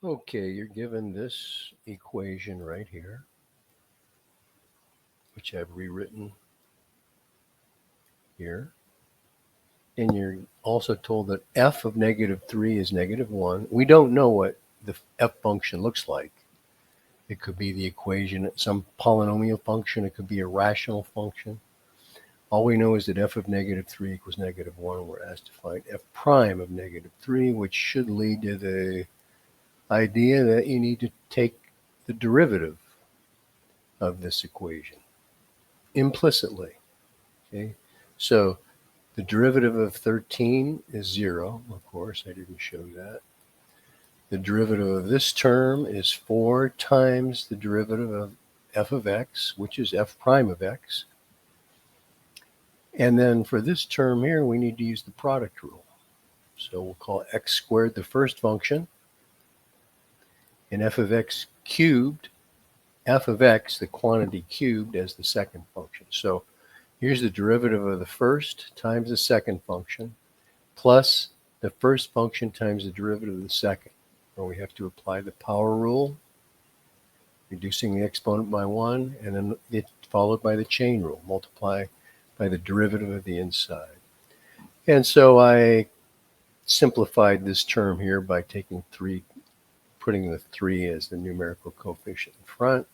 Okay, you're given this equation right here, which I've rewritten here. And you're also told that f of -3 is -1. We don't know what the f function looks like. It could be the equation, some polynomial function. It could be a rational function. All we know is that f of -3 equals -1. We're asked to find f prime of -3, which should lead to the idea that you need to take the derivative of this equation implicitly. Okay, so the derivative of 13 is 0. Of course, I didn't show that. The derivative of this term is 4 times the derivative of f of x, which is f prime of x. And then for this term here, we need to use the product rule. So we'll call x squared the first function, and f of x cubed, f of x, the quantity cubed, as the second function. So here's the derivative of the first times the second function, plus the first function times the derivative of the second, where we have to apply the power rule, reducing the exponent by 1, and then it followed by the chain rule, multiply by the derivative of the inside. And so I simplified this term here by taking 3, putting the 3 as the numerical coefficient in front.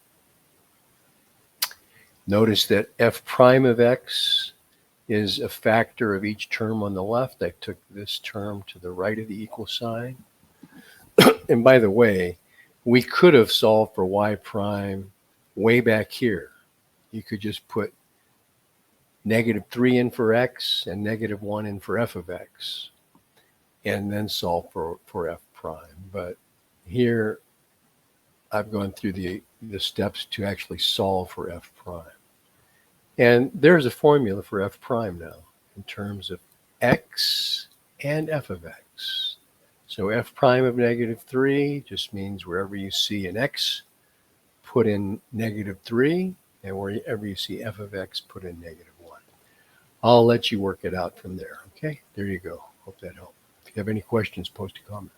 Notice that f prime of x is a factor of each term on the left. I took this term to the right of the equal sign. And by the way, we could have solved for y prime way back here. You could just put -3 in for x and -1 in for f of x, and then solve for f prime. But here, I've gone through the steps to actually solve for f prime. And there's a formula for f prime now in terms of x and f of x. So f prime of -3 just means wherever you see an x, put in -3, and wherever you see f of x, put in -1. I'll let you work it out from there. Okay, there you go. Hope that helped. If you have any questions, post a comment.